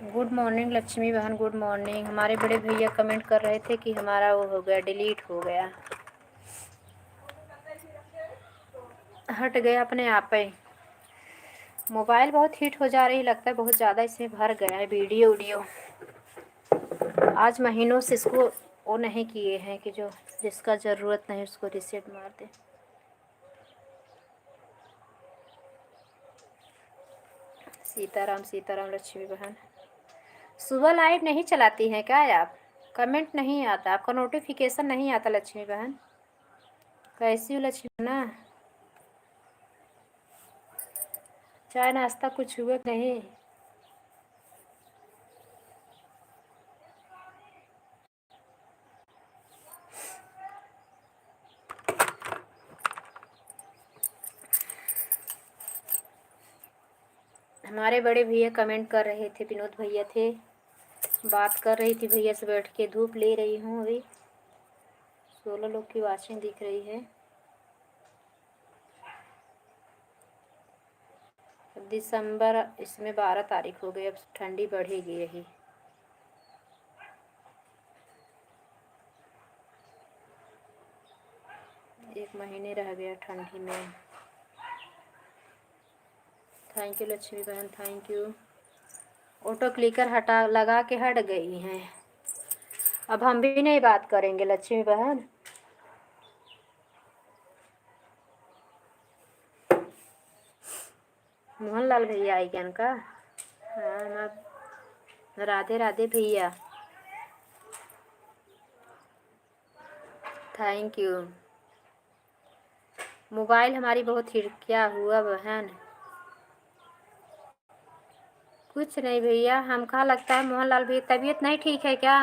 Good morning Lakshmi बहन, good morning. हमारे बड़े भैया कमेंट कर रहे थे कि हमारा वो हो गया, डिलीट हो गया, हट गया अपने आप ही। मोबाइल बहुत हीट हो जा रही, लगता है बहुत ज़्यादा इसमें भर गया है वीडियो वीडियो। आज महीनों से इसको वो नहीं किए हैं कि जो जिसका ज़रूरत नहीं उसको रिसेट मार दे। सीताराम सीताराम लक्ष्मी बहन। सुबह लाइट नहीं चलाती हैं क्या आप? कमेंट नहीं आता, आपका नोटिफिकेशन नहीं आता लक्ष्मी बहन। कैसी हो लक्ष्मी ना? चाय नाश्ता कुछ हुआ नहीं? हमारे बड़े भैया कमेंट कर रहे थे, विनोद भैया थे, बात कर रही थी भैया से बैठ के। धूप ले रही हूँ अभी, 16 लोग की वाचिंग दिख रही है। दिसंबर इसमें 12 तारीख हो गई, अब ठंडी बढ़ेगी यही। एक महीने रह गया ठंडी में। थैंक यू लक्ष्मी बहन, थैंक यू। ऑटो क्लिकर हटा लगा के हट गई हैं। अब हम भी नहीं बात करेंगे लक्ष्मी बहन। मोहनलाल भैया आई ज्ञान का। हाँ ना, राधे राधे भैया, थैंक यू। मोबाइल हमारी बहुत हिट, क्या हुआ बहन? कुछ नहीं भैया, हम कहाँ लगता है मोहनलाल भैया तबीयत नहीं ठीक है क्या?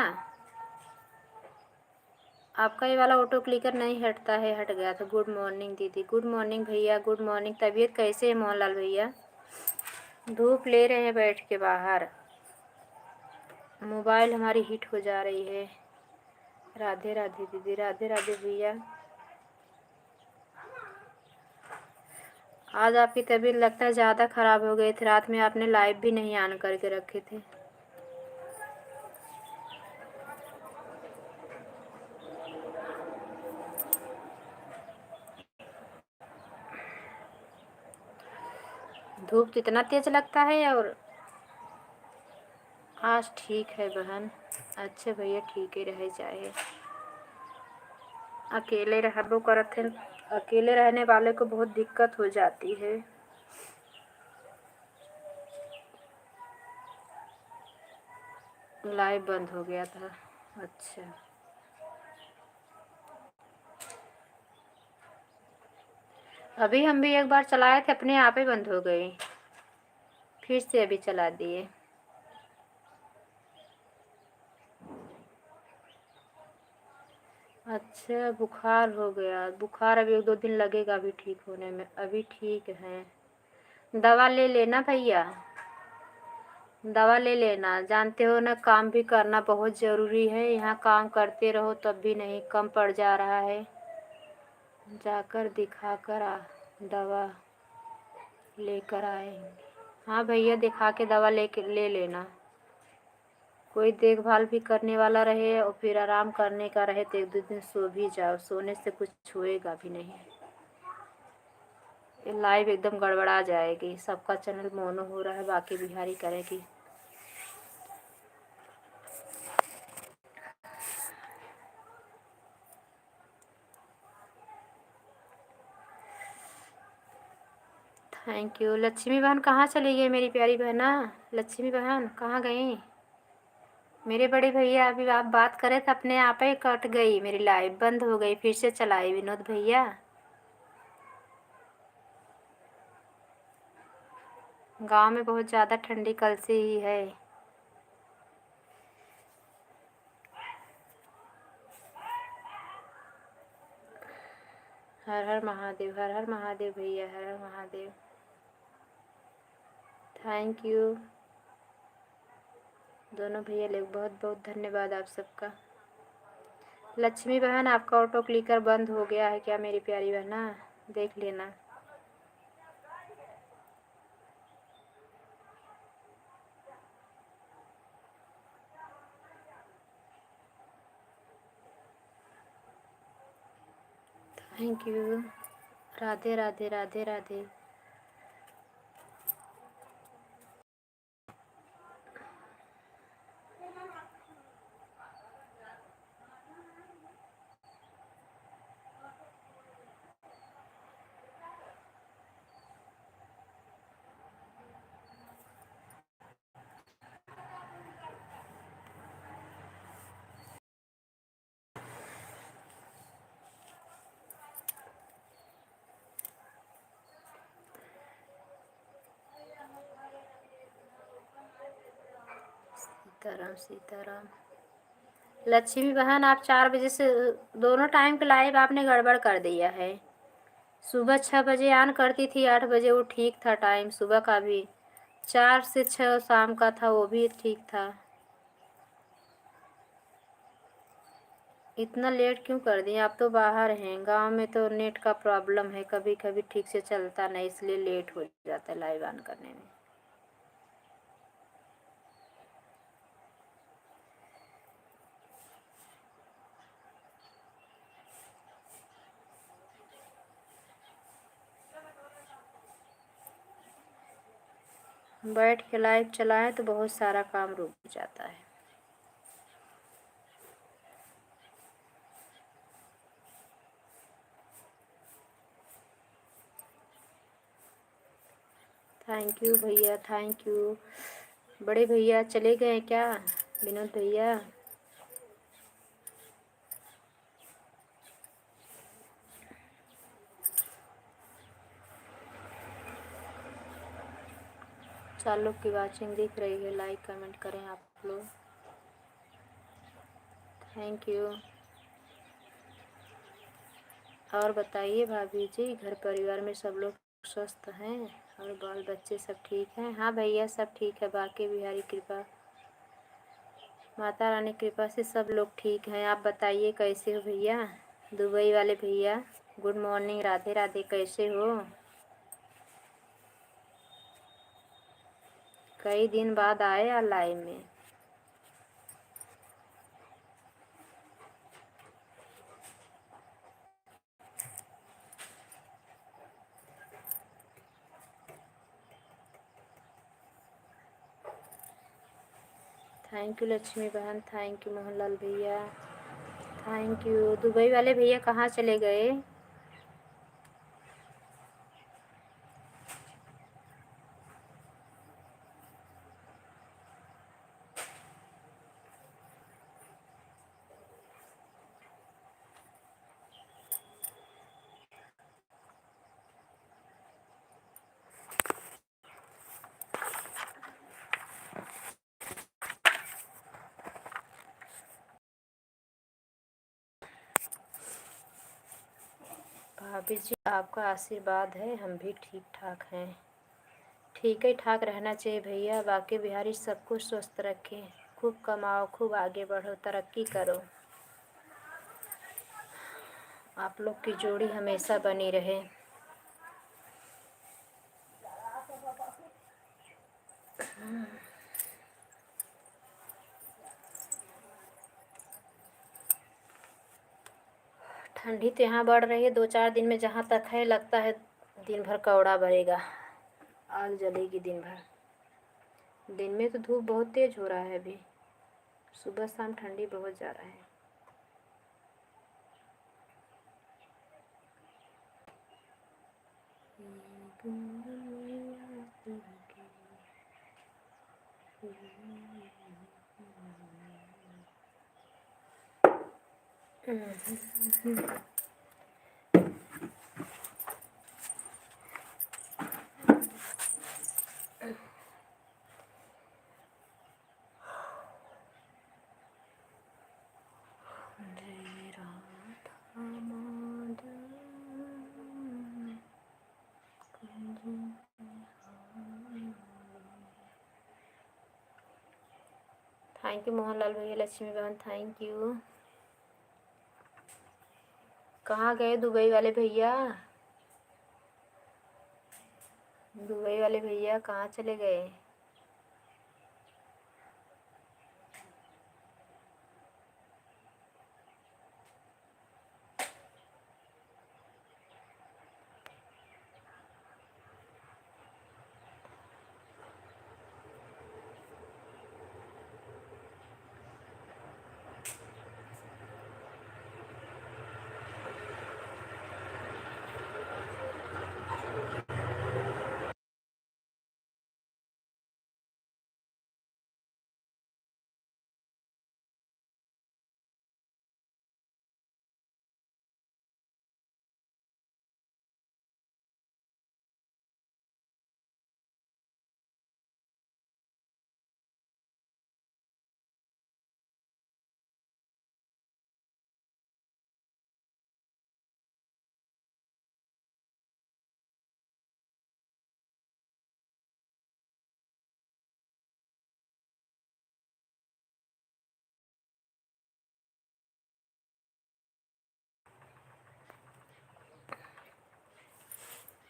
आपका ये वाला ऑटो क्लिकर नहीं हटता है, हट गया था। गुड मॉर्निंग दीदी, गुड मॉर्निंग भैया, गुड मॉर्निंग। तबीयत कैसे है मोहनलाल भैया? धूप ले रहे हैं बैठ के बाहर। मोबाइल हमारी हिट हो जा रही है। राधे राधे दीदी, राधे राधे भैया। आज आपकी तबीयत लगता है ज़्यादा ख़राब हो गई थी, रात में आपने लाइव भी नहीं ऑन करके रखे थे। धूप तो इतना तेज लगता है। और आज ठीक है बहन, अच्छे भैया, ठीक ही रहे चाहे। अकेले रहबो करत थे, अकेले रहने वाले को बहुत दिक्कत हो जाती है। लाइव बंद हो गया था, अच्छा। अभी हम भी एक बार चलाए थे, अपने आप ही बंद हो गई, फिर से अभी चला दिए। अच्छा, बुखार हो गया। बुखार अभी 1-2 दिन लगेगा अभी ठीक होने में। अभी ठीक है, दवा ले लेना भैया, दवा ले लेना। जानते हो ना, काम भी करना बहुत ज़रूरी है। यहाँ काम करते रहो तब भी नहीं कम पड़ जा रहा है। जाकर दिखा कर दवा लेकर आएंगे। हाँ भैया, दिखा के दवा ले लेना। कोई देखभाल भी करने वाला रहे और फिर आराम करने का रहे तो 1-2 दिन सो भी जाओ, सोने से कुछ होएगा भी नहीं। ये लाइव एकदम गड़बड़ा जाएगी। सबका चैनल मोनो हो रहा है, बाकी बिहारी करेगी। Thank you. लक्ष्मी बहन कहाँ चली गई मेरी प्यारी बहना? लक्ष्मी बहन कहाँ गई? मेरे बड़े भैया, अभी आप बात करे तो अपने आप ही कट गई, मेरी लाइव बंद हो गई, फिर से चलाई विनोद भैया। गांव में बहुत ज़्यादा ठंडी कल से ही है। हर हर महादेव, हर हर महादेव भैया, हर हर महादेव। थैंक यू दोनों भैया लोग, बहुत बहुत धन्यवाद आप सबका। लक्ष्मी बहन, आपका ऑटो क्लिकर बंद हो गया है क्या मेरी प्यारी बहना? देख लेना। Thank you. राधे राधे राधे राधे। सीताराम सीताराम। लक्ष्मी बहन, आप 4 बजे से दोनों टाइम के लाइव आपने गड़बड़ कर दिया है। सुबह 6 बजे ऑन करती थी, 8 बजे वो ठीक था टाइम सुबह का भी। 4 से 6 शाम का था, वो भी ठीक था। इतना लेट क्यों कर दिए? आप तो बाहर हैं, गांव में तो नेट का प्रॉब्लम है, कभी कभी ठीक से चलता नहीं, इसलिए लेट हो जाता है लाइव ऑन करने में। बैठ के लाइव चलाएं तो बहुत सारा काम रुक जाता है। थैंक यू भैया, थैंक यू। बड़े भैया चले गए क्या? विनोद भैया। चार लोग की वाचिंग दिख रही है, लाइक कमेंट करें आप लोग। Thank you. और बताइए भाभी जी, घर परिवार में सब लोग स्वस्थ हैं और बाल बच्चे सब ठीक हैं? हाँ भैया सब ठीक है, बाकी बिहारी कृपा, माता रानी कृपा से सब लोग ठीक हैं। आप बताइए कैसे हो भैया? दुबई वाले भैया गुड मॉर्निंग, राधे राधे, कैसे हो? कई दिन बाद आए यार लाइव में। थैंक यू लक्ष्मी बहन, थैंक यू मोहनलाल भैया, थैंक यू। दुबई वाले भैया कहाँ चले गए? भाभी जी आपका आशीर्वाद है, हम भी ठीक ठाक हैं। ठीक ही ठाक रहना चाहिए भैया। बाकी बिहारी सबको स्वस्थ रखें, खूब कमाओ, खूब आगे बढ़ो, तरक्की करो। आप लोग की जोड़ी हमेशा बनी रहे। ठंडी तो यहाँ बढ़ रही है, 2-4 दिन में जहाँ तक है लगता है दिन भर कौड़ा बढ़ेगा, आग जलेगी दिन भर। दिन में तो धूप बहुत तेज हो रहा है अभी, सुबह शाम ठंडी बहुत ज़्यादा है। थैंक यू मोहनलाल भैया, लक्ष्मी बहन थैंक यू। कहाँ गए दुबई वाले भैया? दुबई वाले भैया कहाँ चले गए?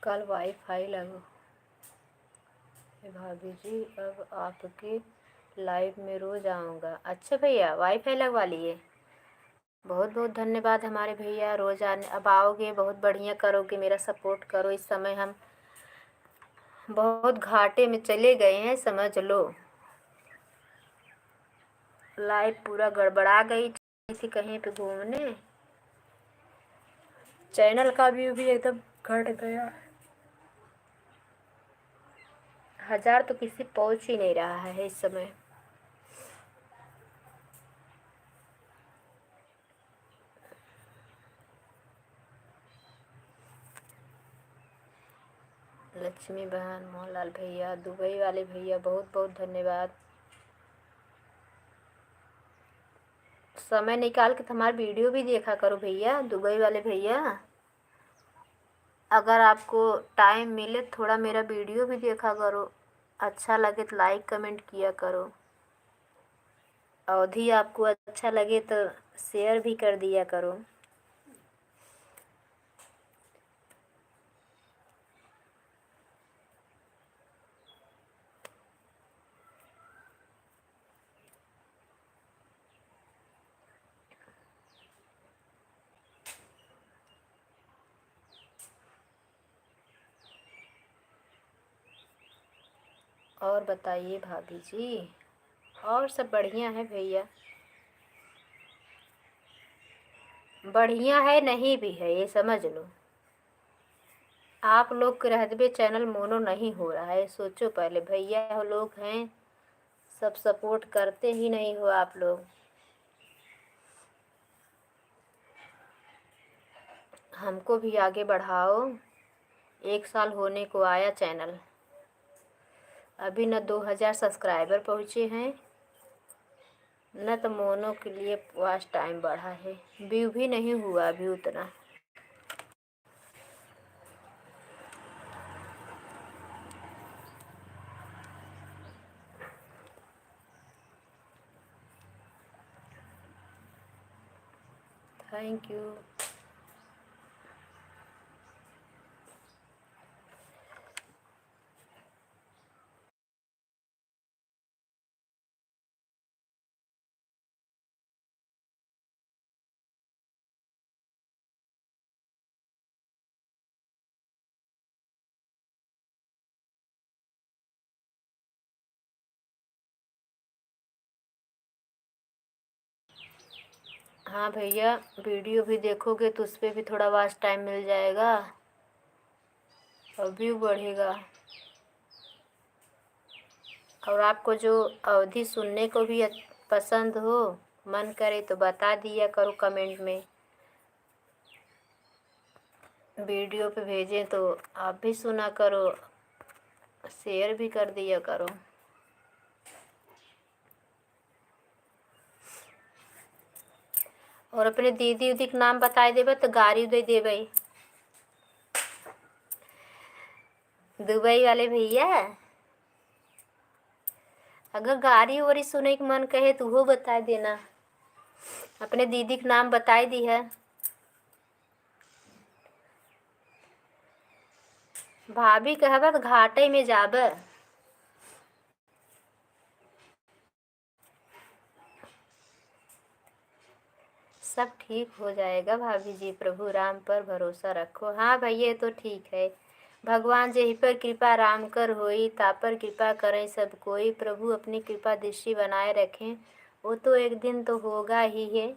कल वाईफाई लगो भाभी जी, अब आपके लाइव में रोज़ आऊँगा। अच्छा भैया, वाईफाई लगवा लिए, बहुत बहुत धन्यवाद हमारे भैया। रोज़ आने, अब आओगे, बहुत बढ़िया करोगे, मेरा सपोर्ट करो। इस समय हम बहुत घाटे में चले गए हैं, समझ लो। लाइव पूरा गड़बड़ा गई थी कहीं पे घूमने, चैनल का व्यू भी एकदम घट गया। 1000 तो किसी पहुंच ही नहीं रहा है इस समय। लक्ष्मी बहन, मोहनलाल भैया, दुबई वाले भैया, बहुत बहुत धन्यवाद। समय निकाल के तुम्हारी वीडियो भी देखा करो भैया, दुबई वाले भैया। अगर आपको टाइम मिले थोड़ा मेरा वीडियो भी देखा करो, अच्छा लगे तो लाइक कमेंट किया करो। अवधि आपको अच्छा लगे तो शेयर भी कर दिया करो। और बताइए भाभी जी, और सब बढ़िया है भैया, बढ़िया है नहीं भी है, ये समझ लो। आप लोग के रहते चैनल मोनो नहीं हो रहा है, सोचो पहले। भैया लोग हैं, सब सपोर्ट करते ही नहीं हो आप लोग। हमको भी आगे बढ़ाओ। 1 साल होने को आया चैनल, अभी न 2000 सब्सक्राइबर पहुँचे हैं, न तो मोनो के लिए वॉच टाइम बढ़ा है, व्यू भी नहीं हुआ अभी उतना। Thank you. हाँ भैया, वीडियो भी देखोगे तो उस पर भी थोड़ा वॉच टाइम मिल जाएगा और व्यू बढ़ेगा। और आपको जो अवधि सुनने को भी पसंद हो, मन करे तो बता दिया करो कमेंट में, वीडियो पे भेजें तो आप भी सुना करो, शेयर भी कर दिया करो। और अपने दीदी उदी के नाम बताए देवे तो गाड़ी दे देवे। दुबई वाले भैया, अगर गाड़ी वाड़ी सुने के मन कहे तो वो बता देना, अपने दीदी के नाम बताई दी है। भाभी कहबा तो घाटे में जाब। सब ठीक हो जाएगा भाभी जी, प्रभु राम पर भरोसा रखो। हाँ भैया, तो ठीक है। भगवान जेहि पर कृपा राम कर होई, ता पर कृपा करें सब कोई। प्रभु अपनी कृपा दृष्टि बनाए रखें, वो तो एक दिन तो होगा ही है,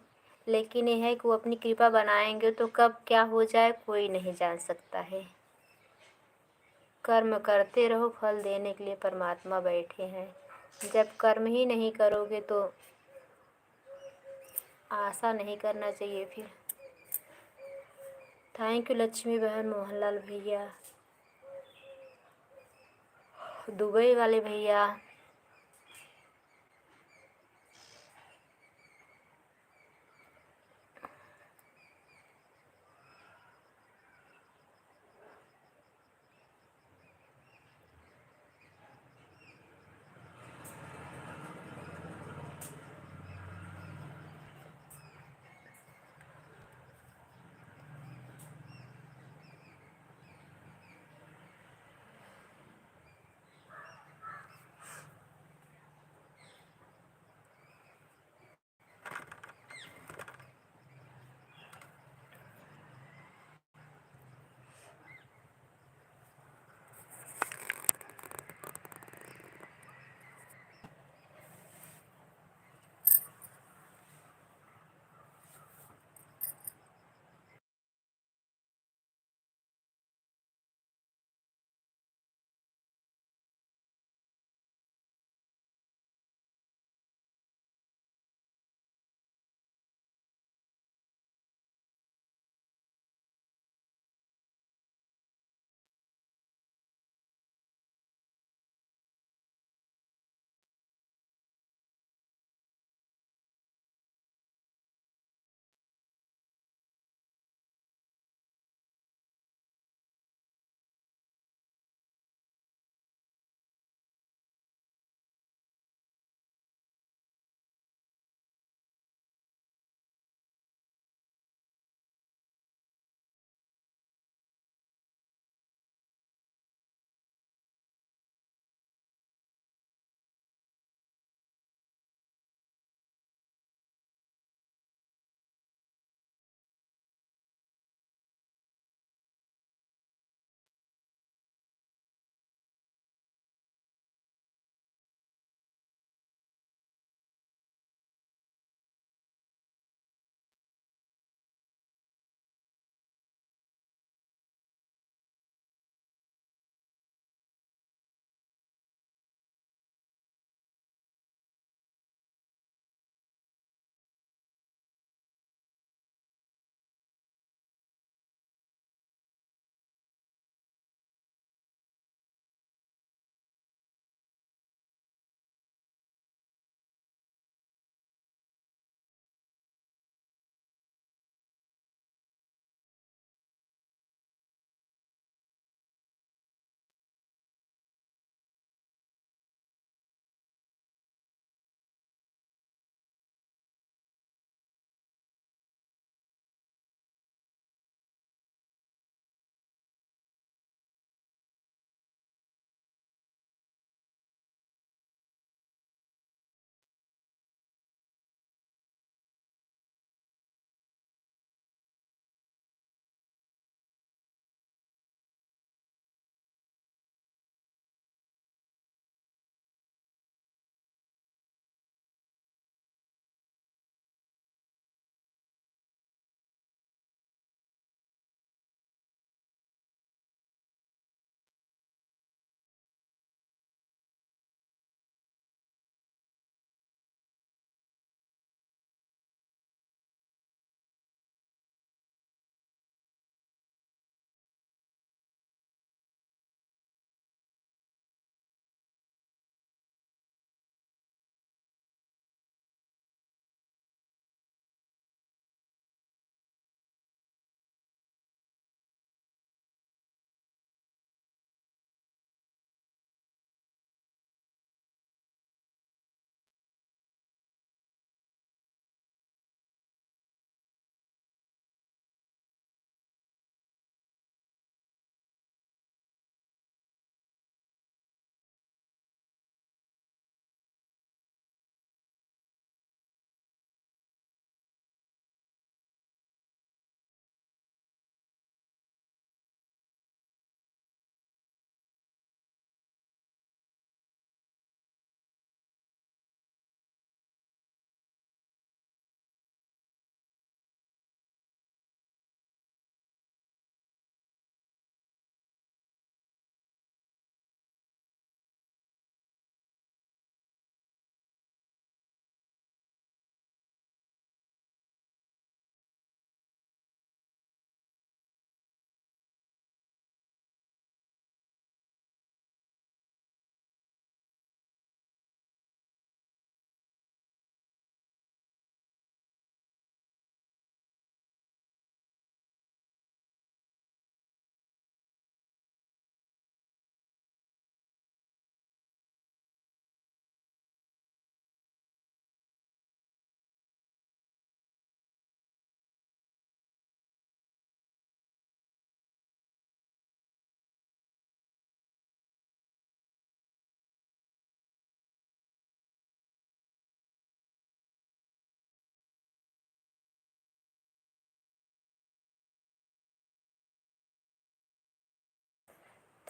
लेकिन यह है कि वो अपनी कृपा बनाएंगे तो कब क्या हो जाए कोई नहीं जान सकता है। कर्म करते रहो, फल देने के लिए परमात्मा बैठे हैं। जब कर्म ही नहीं करोगे तो आशा नहीं करना चाहिए फिर। थैंक यू लक्ष्मी बहन, मोहनलाल भैया, दुबई वाले भैया।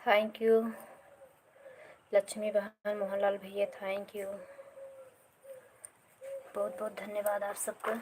थैंक यू लक्ष्मी बहन, मोहनलाल भैया, थैंक यू, बहुत बहुत धन्यवाद आप सबको।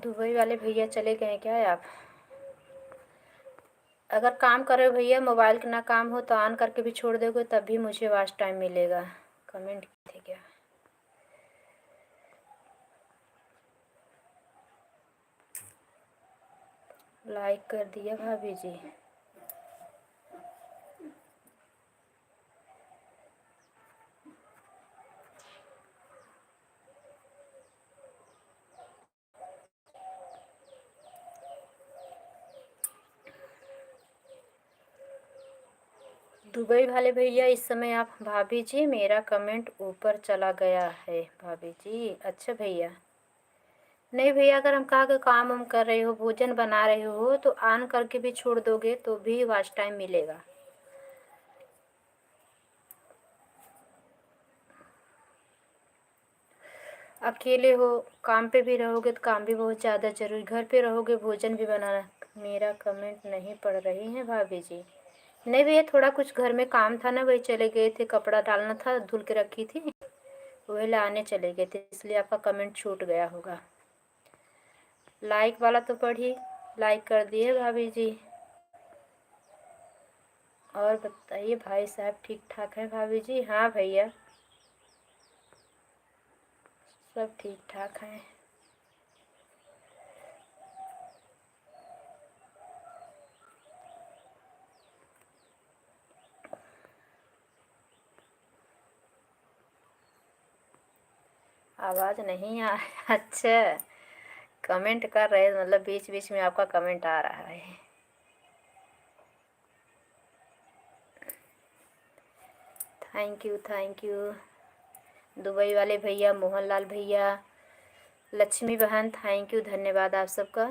दुबई वाले भैया चले गए क्या आप? अगर काम कर रहे हो भैया, मोबाइल का ना काम हो तो ऑन करके भी छोड़ दोगे तब भी मुझे वॉच टाइम मिलेगा। कमेंट किए थे क्या? लाइक कर दिया भाभी जी। दुबई वाले भैया इस समय आप, भाभी जी मेरा कमेंट ऊपर चला गया है भाभी जी। अच्छा भैया, नहीं भैया, अगर हम कहा कि काम हम कर रहे हो, भोजन बना रहे हो तो ऑन करके भी छोड़ दोगे तो भी वॉच टाइम मिलेगा। अकेले हो, काम पे भी रहोगे तो काम भी बहुत ज़्यादा ज़रूरी, घर पे रहोगे भोजन भी बनाना। मेरा कमेंट नहीं पढ़ रही हैं भाभी जी। नहीं भैया, थोड़ा कुछ घर में काम था ना, वही चले गए थे, कपड़ा डालना था, धुल के रखी थी, वही लाने चले गए थे, इसलिए आपका कमेंट छूट गया होगा। लाइक वाला तो पढ़ी, लाइक कर दिए भाभी जी। और बताइए भाई साहब, ठीक ठाक है भाभी जी? हाँ भैया, सब ठीक ठाक हैं। आवाज़ नहीं आ अच्छा, कमेंट कर रहे मतलब बीच बीच में आपका कमेंट आ रहा है। Thank you, thank you Dubai वाले भैया, मोहनलाल भैया, लक्ष्मी बहन, थैंक यू, धन्यवाद आप सबका।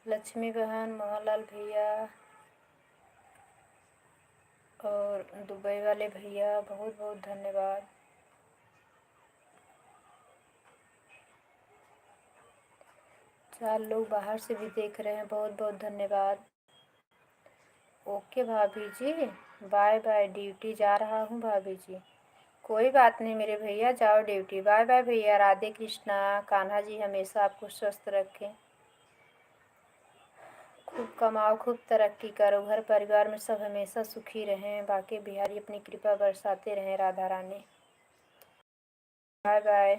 लक्ष्मी बहन, मोहनलाल भैया और दुबई वाले भैया, बहुत बहुत धन्यवाद। 4 लोग बाहर से भी देख रहे हैं, बहुत बहुत धन्यवाद। ओके भाभी जी, बाय बाय, ड्यूटी जा रहा हूँ भाभी जी। कोई बात नहीं मेरे भैया, जाओ ड्यूटी। बाय बाय भैया, राधे कृष्णा, कान्हा जी हमेशा आपको स्वस्थ रखें, खूब कमाओ, खूब तरक्की करो, घर परिवार में सब हमेशा सुखी रहें, बाकी बिहारी अपनी कृपा बरसाते रहें, राधा रानी। Bye bye.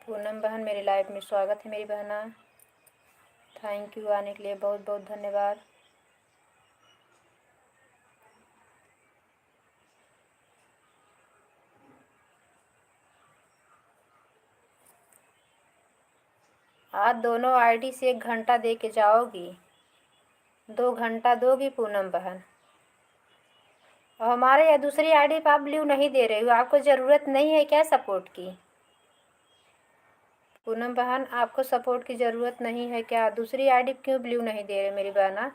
पूनम बहन, मेरी लाइफ में स्वागत है मेरी बहना, थैंक यू आने के लिए, बहुत बहुत धन्यवाद। आज दोनों आईडी से 1 घंटा दे के जाओगी, 2 घंटा दोगी पूनम बहन। और हमारे या दूसरी आईडी पे आप ब्लू नहीं दे रही हो, आपको ज़रूरत नहीं है क्या सपोर्ट की? पूनम बहन आपको सपोर्ट की ज़रूरत नहीं है क्या? दूसरी आईडी क्यों ब्लू नहीं दे रहे मेरी बहना?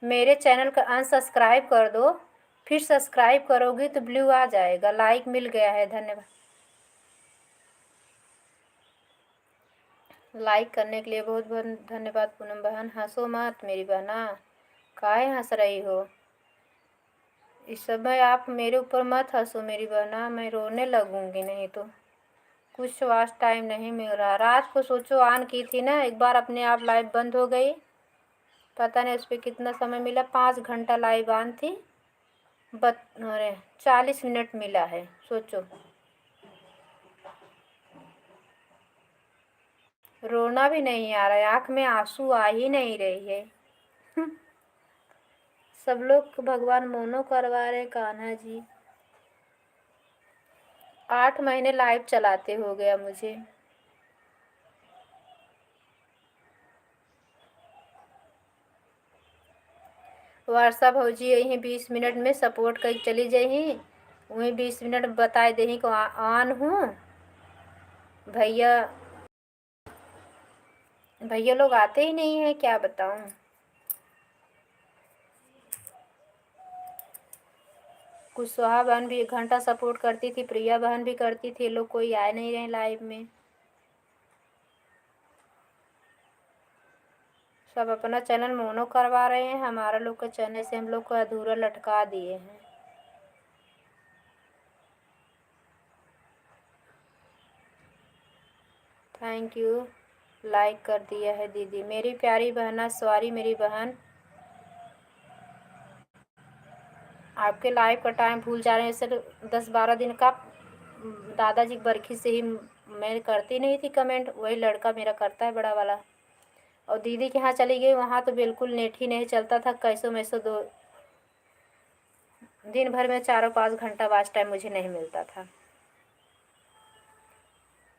मेरे चैनल का अनसब्सक्राइब कर दो, फिर सब्सक्राइब करोगी तो ब्लू आ जाएगा। लाइक मिल गया है, धन्यवाद। लाइक करने के लिए बहुत बहुत धन्यवाद पूनम बहन। हंसो मत मेरी बहना, काहे हंस रही हो? इस समय आप मेरे ऊपर मत हंसो मेरी बहना, मैं रोने लगूंगी नहीं तो। कुछ वास्ट टाइम नहीं मिल रहा। रात को सोचो ऑन की थी ना, एक बार अपने आप लाइव बंद हो गई। पता नहीं उस पर कितना समय मिला, 5 घंटा लाइव ऑन थी, अरे 40 मिनट मिला है, सोचो। रोना भी नहीं आ रहा है, आँख में आंसू आ ही नहीं रही है। सब लोग भगवान मोनो करवा रहे कान्हा जी। 8 महीने लाइव चलाते हो गया मुझे। वर्षा भौजी यही 20 मिनट में सपोर्ट कर चली जाही, वहीं 20 मिनट बताए दही को ऑन हूँ। भैया भैया लोग आते ही नहीं है, क्या बताऊँ। कुशवाहा बहन भी 1 घंटा सपोर्ट करती थी, प्रिया बहन भी करती थी, लोग कोई आए नहीं रहे लाइव में। सब अपना चैनल मोनो करवा रहे हैं, हमारा लोग का चैनल से हम लोग को अधूरा लटका दिए हैं। थैंक यू, लाइक कर दिया है दीदी। मेरी प्यारी बहना सॉरी मेरी बहन, आपके लाइव का टाइम भूल जा रहे हैं। सर 10-12 दिन का दादाजी बरखी से ही मैं करती नहीं थी कमेंट, वही लड़का मेरा करता है बड़ा वाला। और दीदी के यहाँ चली गई, वहाँ तो बिल्कुल नेट ही नहीं चलता था, कैसो मैसो दिन भर में 4-5 घंटा वाच टाइम मुझे नहीं मिलता था।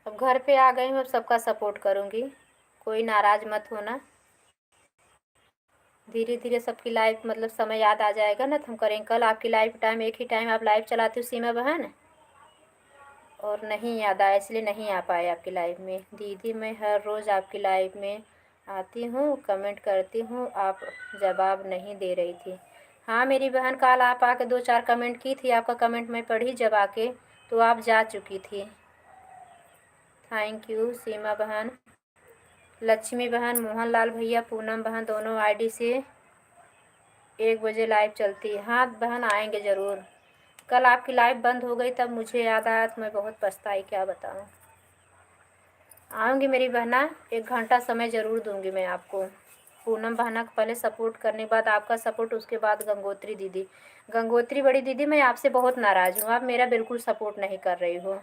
अब घर पे आ गई हूँ, अब सबका सपोर्ट करूँगी, कोई नाराज़ मत होना। धीरे धीरे सबकी लाइव मतलब समय याद आ जाएगा ना तो हम करेंगे। कल आपकी लाइव टाइम एक ही टाइम आप लाइव चलाती हो सीमा बहन, और नहीं याद आया इसलिए नहीं आ पाए आपकी लाइव में। दीदी मैं हर रोज़ आपकी लाइव में आती हूँ, कमेंट करती हूँ, आप जवाब नहीं दे रही थी। हाँ मेरी बहन, कल आप आके 2-4 कमेंट की थी, आपका कमेंट मैं पढ़ी जब आके, तो आप जा चुकी थी। थैंक यू सीमा बहन। लक्ष्मी बहन, मोहन लाल भैया, पूनम बहन दोनों आईडी से 1 बजे लाइव चलती है। हाँ बहन आएंगे ज़रूर। कल आपकी लाइव बंद हो गई तब मुझे याद आया तो मैं बहुत पछताई, क्या बताऊँ। आऊँगी मेरी बहना, 1 घंटा समय ज़रूर दूँगी मैं आपको। पूनम बहना को पहले सपोर्ट करने के बाद आपका सपोर्ट, उसके बाद गंगोत्री दीदी। गंगोत्री बड़ी दीदी मैं आपसे बहुत नाराज़ हूँ, आप मेरा बिल्कुल सपोर्ट नहीं कर रही हो।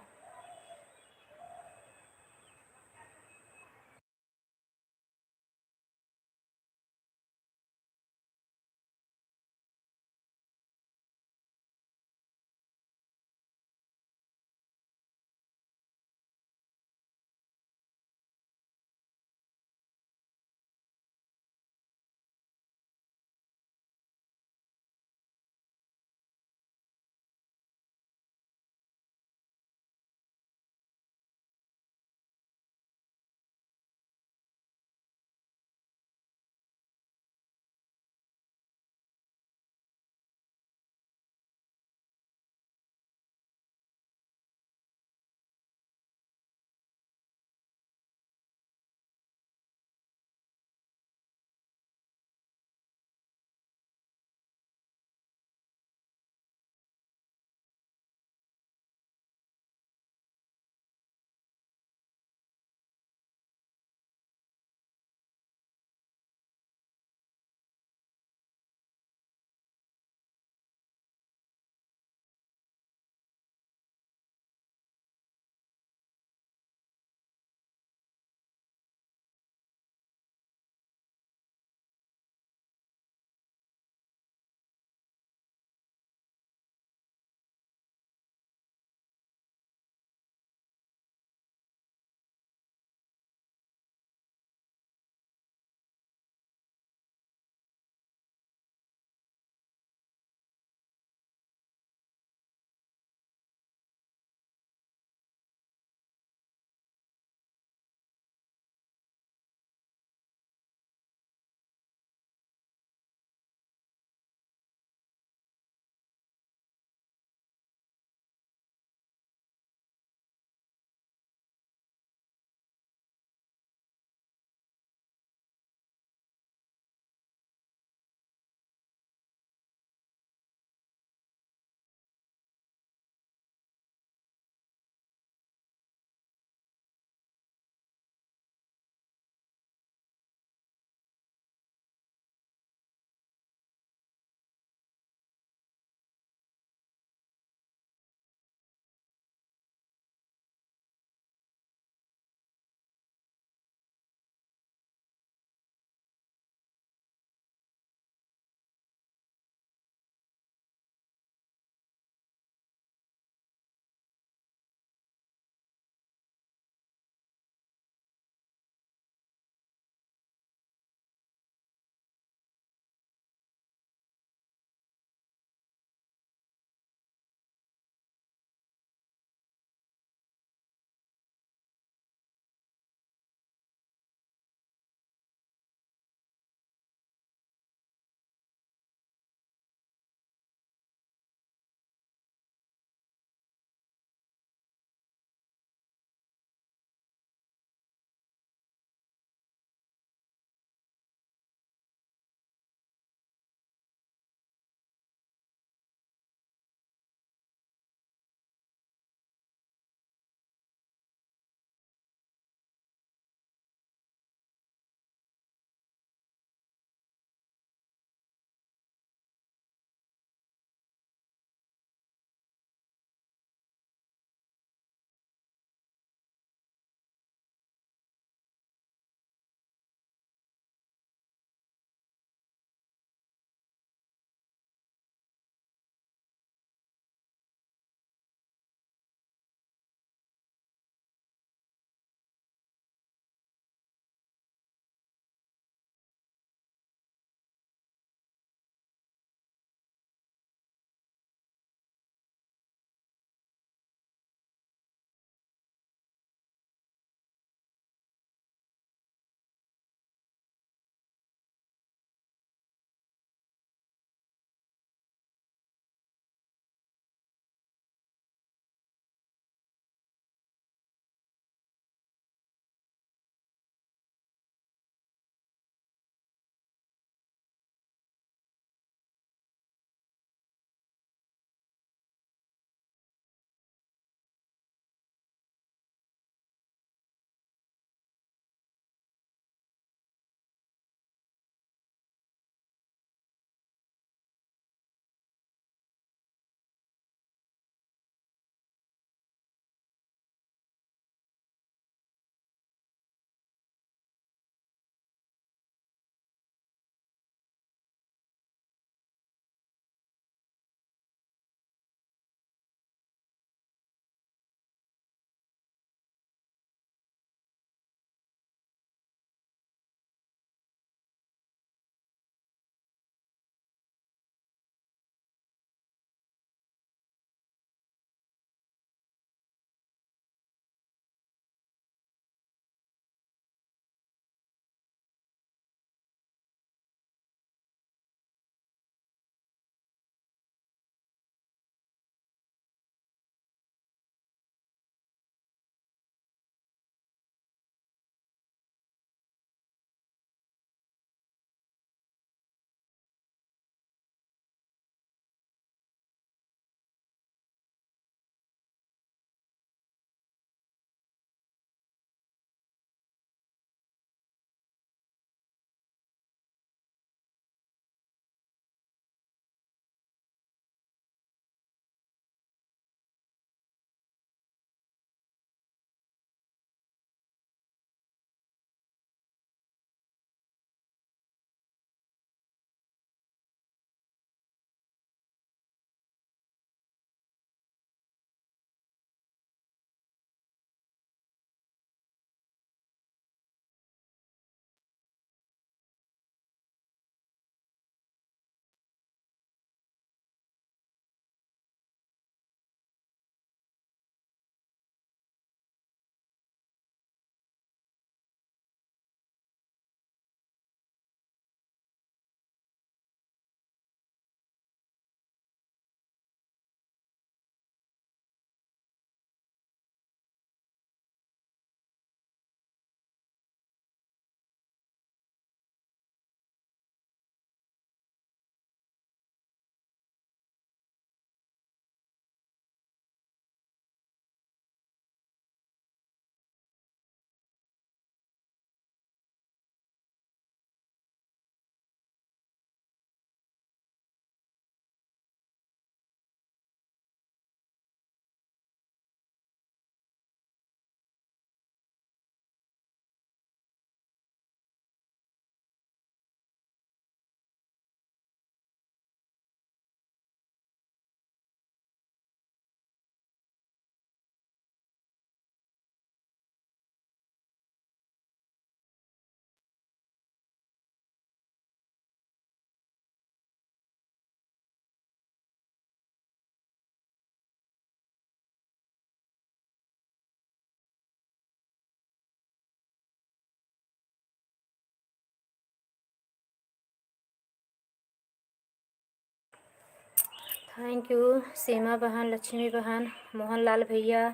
थैंक यू सीमा बहन, लक्ष्मी बहन, मोहनलाल भैया,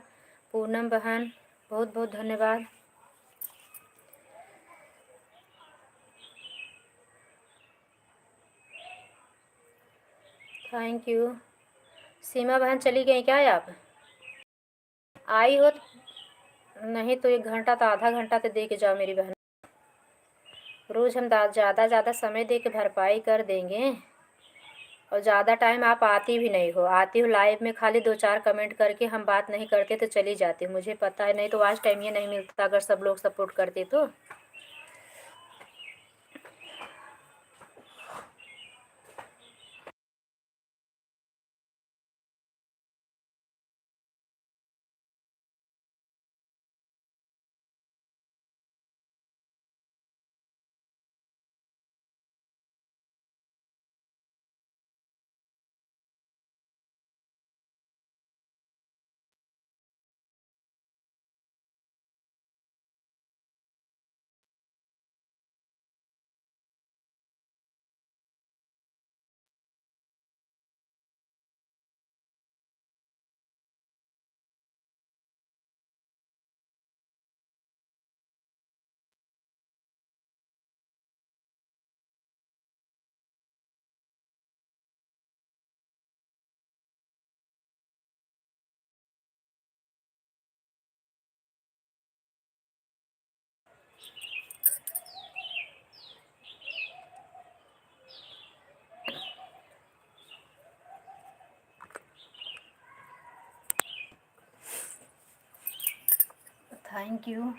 पूनम बहन, बहुत बहुत धन्यवाद। Thank you. सीमा बहन चली गई क्या आप? आई हो नहीं तो 1 घंटा तो आधा घंटा तो दे के जाओ मेरी बहन। रोज़ हम ज़्यादा समय दे के भरपाई कर देंगे। और ज़्यादा टाइम आप आती भी नहीं हो, आती हो लाइव में खाली 2-4 कमेंट करके हम बात नहीं करते तो चली जाती हूँ। मुझे पता है, नहीं तो आज टाइम ये नहीं मिलता अगर सब लोग सपोर्ट करते तो। Thank you.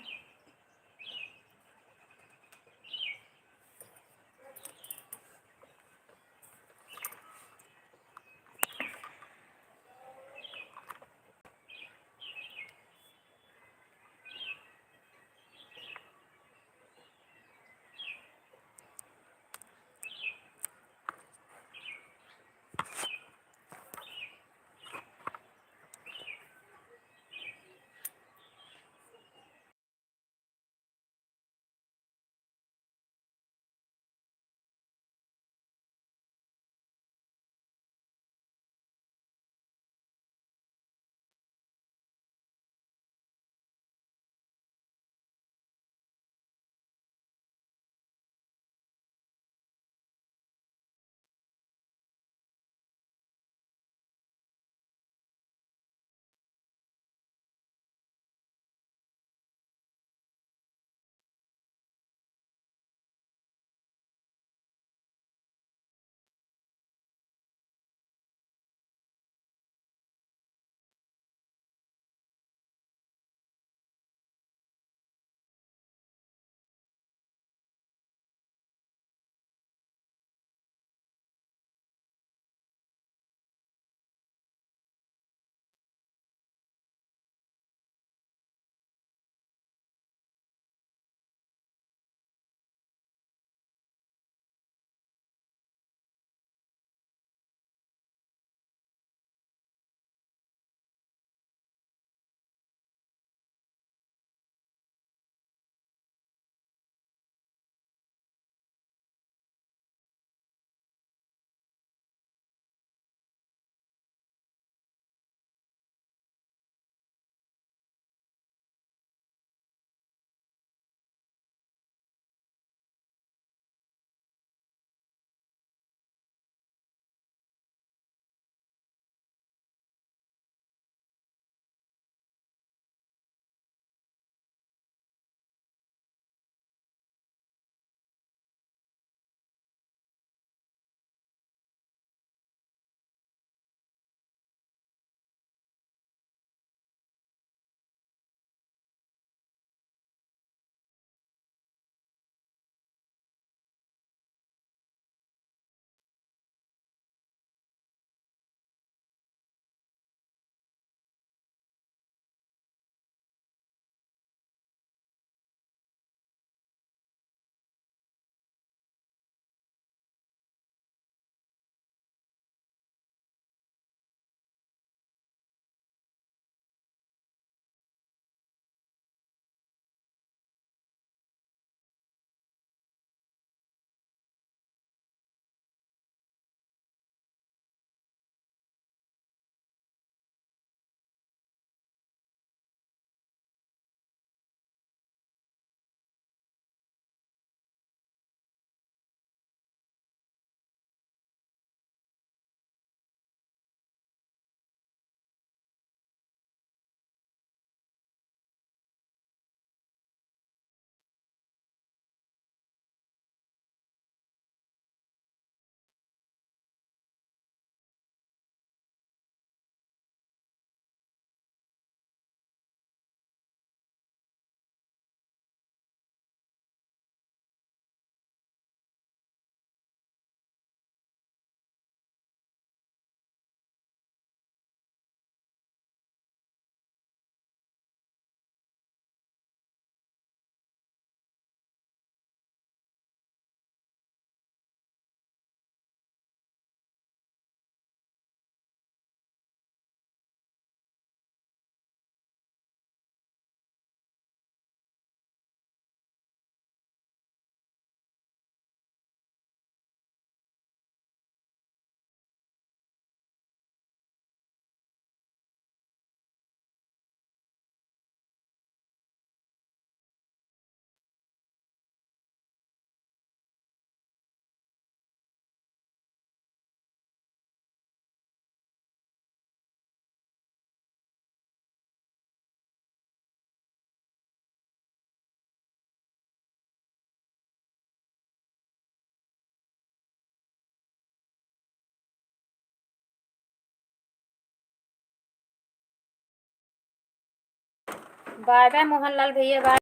Bye bye Mohanlal भैया, बाय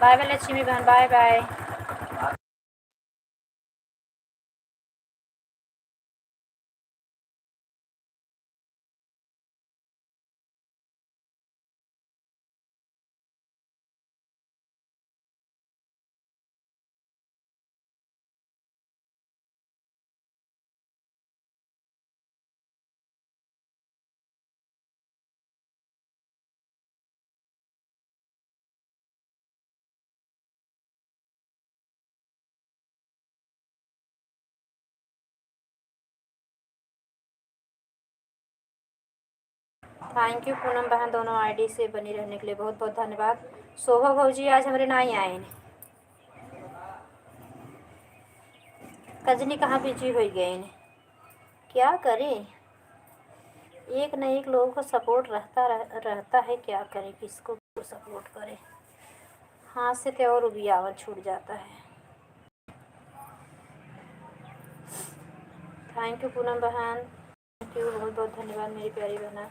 बाय बाय लक्ष्मी बहन, bye bye. Thank you Poonam बहन, दोनों आईडी से बनी रहने के लिए बहुत बहुत धन्यवाद। शोभा भौजी आज हमारे नहीं आए हैं, कजनी कहाँ बिजी हो गए हैं, क्या करें, एक न एक लोगों को सपोर्ट रहता है, क्या करें, किसको सपोर्ट करें, हाथ से तो और भी आवाज़ छूट जाता है। थैंक यू पूनम बहन, थैंक यू, बहुत बहुत धन्यवाद मेरी प्यारी बहना।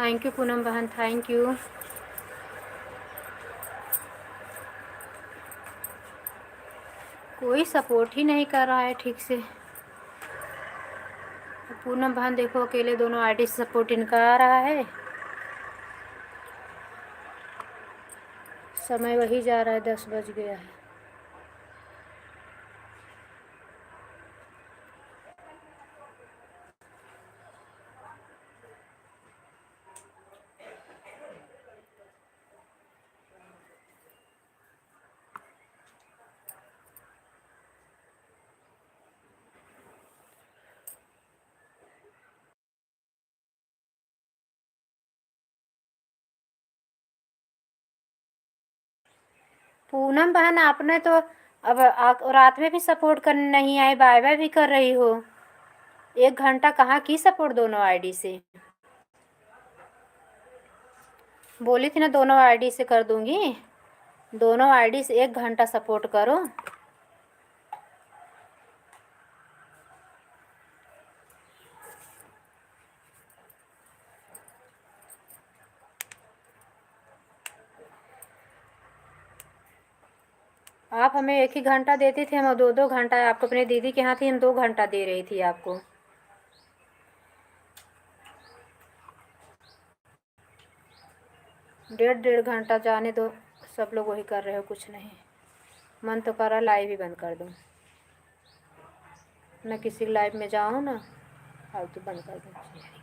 थैंक यू पूनम बहन, थैंक यू। कोई सपोर्ट ही नहीं कर रहा है ठीक से। पूनम बहन देखो अकेले दोनों आईडी से सपोर्ट इनका आ रहा है। समय वही जा रहा है, 10 बज गया है। पूनम बहन आपने तो अब रात में भी सपोर्ट करने नहीं आए, बाय बाय भी कर रही हो। 1 घंटा कहाँ की सपोर्ट दोनों आईडी से। बोली थी ना दोनों आईडी से कर दूंगी, दोनों आईडी से 1 घंटा सपोर्ट करो। आप हमें 1 ही घंटा देती थी, हम 2-2 घंटा आपको अपनी दीदी के यहाँ थी, हम 2 घंटा दे रही थी आपको। डेढ़ घंटा जाने दो, सब लोग वही कर रहे हो, कुछ नहीं। मन तो कर रहा लाइव ही बंद कर दूँ, मैं किसी लाइव में जाऊँ ना, फालतू बंद कर दूँ।